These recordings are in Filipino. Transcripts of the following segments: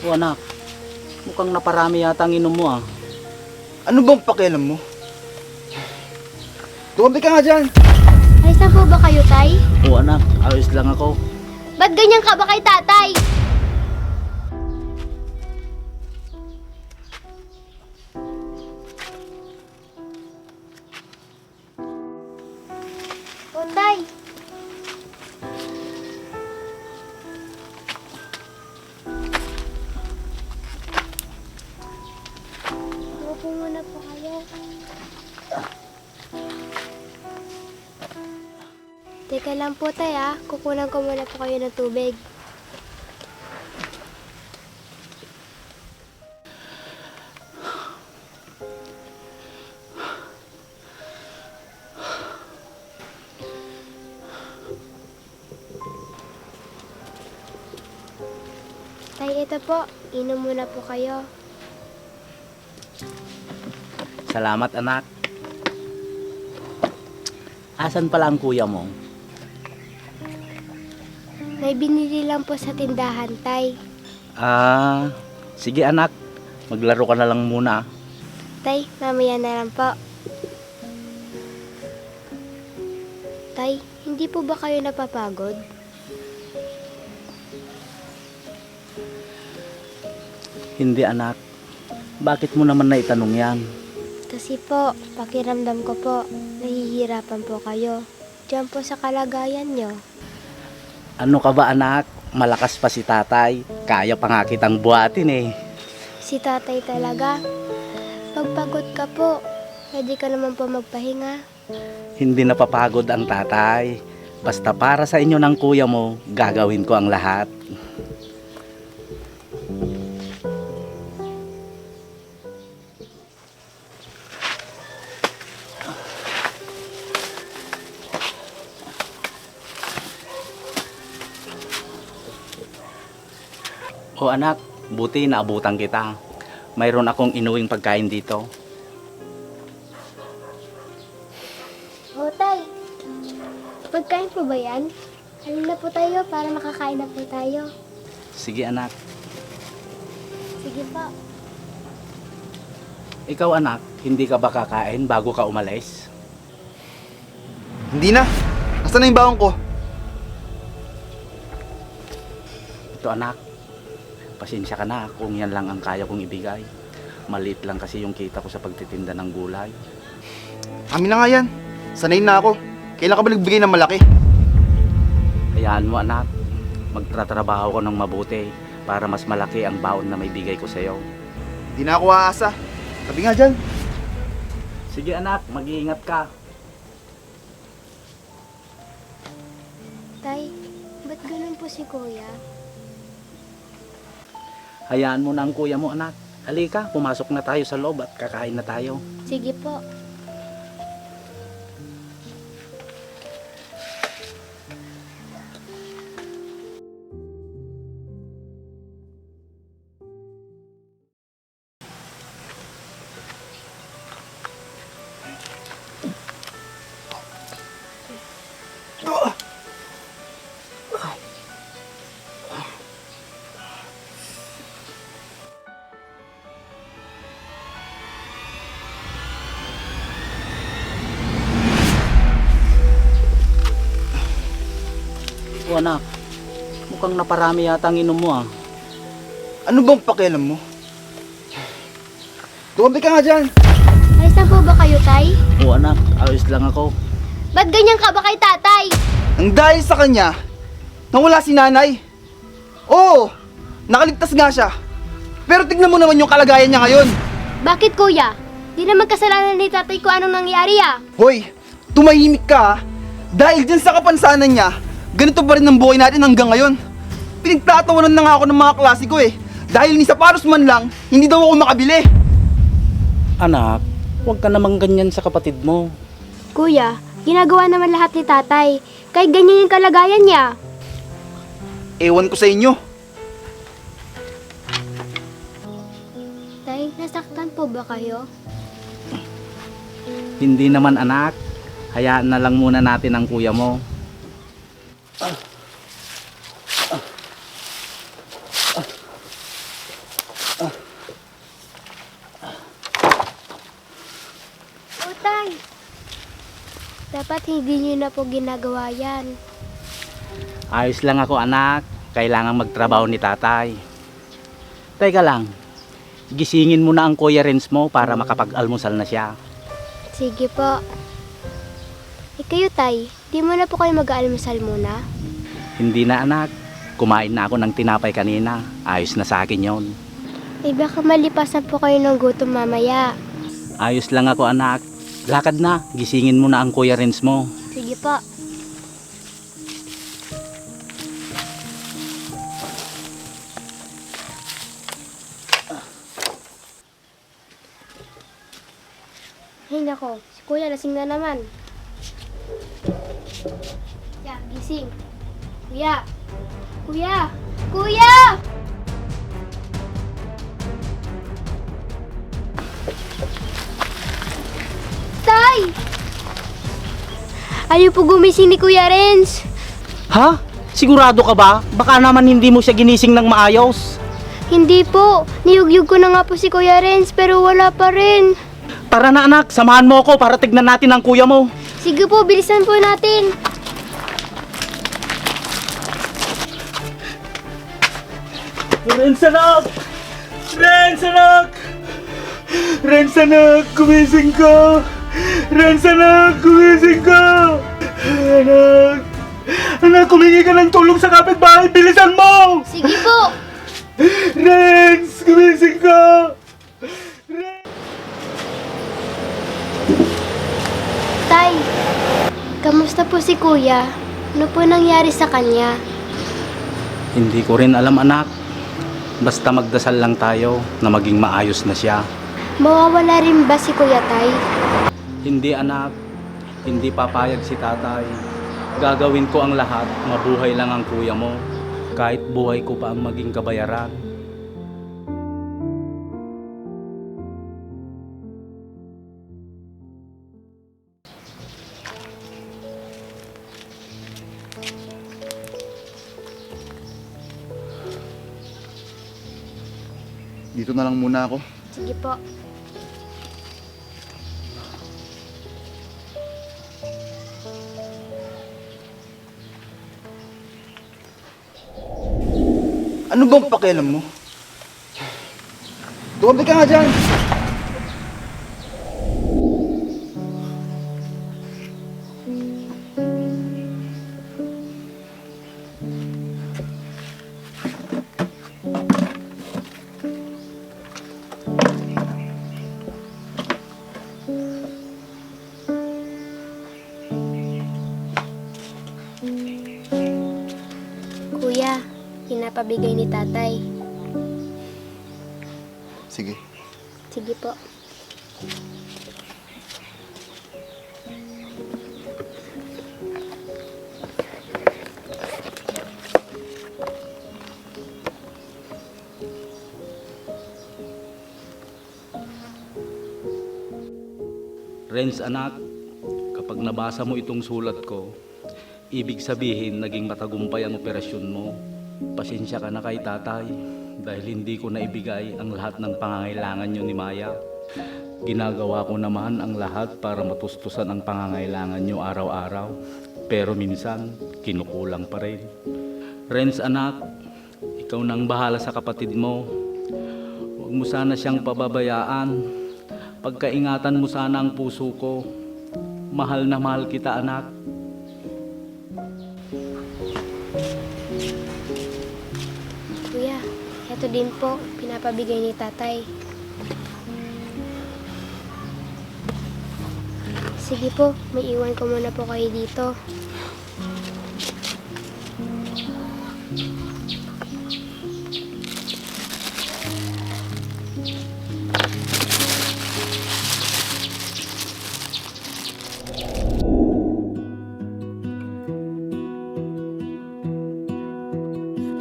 O anak, mukhang naparami yata ang inom mo ah. Ano bang pakialam mo? Tumabi ka nga dyan! Ay, saan po ba kayo, Tay? O anak, ayos lang ako. Ba't ganyan ka ba kay Tatay? O, Tay. Upo muna po kayo. Teka lang po, Tay, ah. Kukunan ko muna po kayo ng tubig. Tay, ito po. Inom muna po kayo. Salamat anak. Asan pala ang kuya mo? May binili lang po sa tindahan, Tay. Sige anak. Maglaro ka na lang muna. Tay, mamaya na lang po. Tay, hindi po ba kayo napapagod? Hindi anak. Bakit mo naman naitanong yan? Kasi po, pakiramdam ko po, nahihirapan po kayo. Diyan po sa kalagayan nyo. Ano ka ba anak? Malakas pa si tatay. Kaya pa nga kitang buhatin eh. Si Tatay talaga. Pagpagod ka po, pwede ka naman po magpahinga. Hindi napapagod ang tatay. Basta para sa inyo ng kuya mo, gagawin ko ang lahat. O anak, buti naabutan kita. Mayroon akong inuwing pagkain dito. O, Tay, pagkain po ba yan? Halin na po tayo para makakain na po tayo. Sige anak. Sige po. Ikaw anak, hindi ka ba kakain bago ka umalis? Hindi na! Nasaan na yung baon ko? Ito anak, pasensya ka na kung yan lang ang kaya kong ibigay. Maliit lang kasi yung kita ko sa pagtitinda ng gulay. Amin na nga yan. Sanay na ako. Kailan ka ba nagbigay ng malaki? Hayaan mo anak, magtratrabaho ko ng mabuti para mas malaki ang baon na may bigay ko sa iyo. Hindi na ako aasa. Sabi nga dyan. Sige anak, mag-iingat ka. Tay, ba't ganun po si Kuya? Hayaan mo na ang kuya mo anak. Halika, pumasok na tayo sa loob at kakain na tayo. Sige po. O anak, mukhang naparami yata ang inom mo ah. Ano bang pakialam mo? Tumabi ka nga dyan! Ay, saan po ba kayo, Tay? O anak, ayos lang ako. Ba't ganyan ka ba kay Tatay? Ang dahil sa kanya, nawala si nanay. Oo, nakaligtas nga siya. Pero tignan mo naman yung kalagayan niya ngayon. Bakit, Kuya? Di naman kasalanan ni Tatay ko anong nangyari, ah. Hoy, tumahimik ka ha? Dahil dyan sa kapansanan niya, ganito pa rin ang buhay natin hanggang ngayon. Pinagtatawanan na nga ako ng mga klase ko eh. Dahil ni sapatos man lang, hindi daw ako makabili. Anak, huwag ka namang ganyan sa kapatid mo. Kuya, ginagawa naman lahat ni Tatay. Kahit ganyan yung kalagayan niya. Ewan ko sa inyo. Tay, nasaktan po ba kayo? Hindi naman anak, hayaan na lang muna natin ang kuya mo. Dapat hindi niyo na po ginagawa yan. Ayos lang ako anak, kailangan magtrabaho ni tatay. Teka lang, gisingin mo na ang Kuya Renz mo para makapag-almusal na siya. Sige po. Kayo tay, di mo na po kayo mag-aalmusal muna? Hindi na anak, kumain na ako ng tinapay kanina, ayos na sa akin yon. Baka malipasan po kayo ng gutom mamaya. Ayos lang ako anak, lakad na, gisingin mo na ang Kuya Renz mo. Sige po. Ay nako, si kuya lasing na naman. Kuya, gising. Kuya! Kuya! Kuya! Tay! Ayaw po gumising ni Kuya Renz. Ha? Sigurado ka ba? Baka naman hindi mo siya ginising ng maayos. Hindi po. Niyugyug ko na nga po si Kuya Renz pero wala pa rin. Tara na anak, samahan mo ako para tignan natin ang kuya mo. Sige po, bilisan po natin. Renz anak! Renz anak! Renz anak, gumising ka! Renz anak, gumising ka! Anak! Anak, humingi ka ng tulong sa kapitbahay! Bilisan mo! Sige po. Renz, gumising ka! Tay, kamusta po si Kuya? Ano po nangyari sa kanya? Hindi ko rin alam anak. Basta magdasal lang tayo na maging maayos na siya. Mawawala rin ba si Kuya Tay? Hindi anak, hindi papayag si tatay. Gagawin ko ang lahat, mabuhay lang ang kuya mo. Kahit buhay ko pa ang maging kabayaran. Dito na lang muna ako. Sige po. Ano bang pakialam mo? Tumabi ka nga dyan! Kuya, pinapabigay ni tatay. Sige. Sige po. Renz anak, kapag nabasa mo itong sulat ko, ibig sabihin naging matagumpay ang operasyon mo. Pasensya ka na kay tatay dahil hindi ko naibigay ang lahat ng pangangailangan niyo ni Maya. Ginagawa ko naman ang lahat para matustusan ang pangangailangan niyo araw-araw. Pero minsan, kinukulang pa rin. Renz anak, ikaw nang bahala sa kapatid mo. Huwag mo sana siyang pababayaan. Pagkaingatan mo sana ang puso ko. Mahal na mahal kita anak. Kuya, eto din po, pinapabigay ni tatay. Sige po, may iwan ko muna po kayo dito.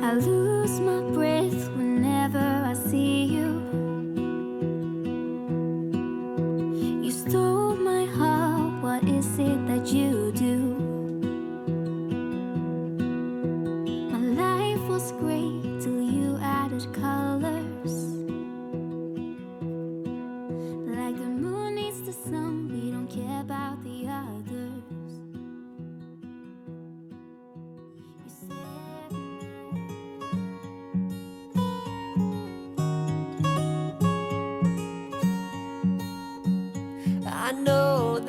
I lose my breath whenever I see you. You stole my heart, what is it that you do?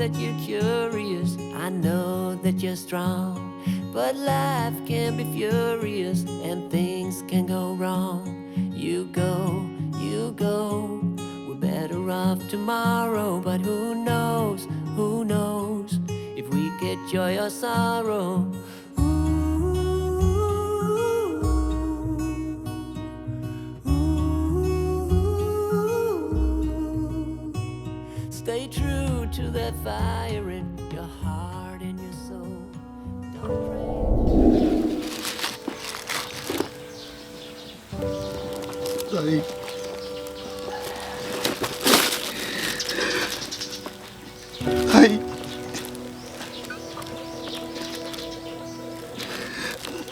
that you're curious, I know that you're strong. But life can be furious and things can go wrong. You go, we're better off tomorrow. But who knows if we get joy or sorrow. Stay true to that fire in your heart and your soul. Don't pray. Tay. Tay.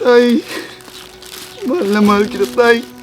Tay. Mahal na mahal kita, Tay.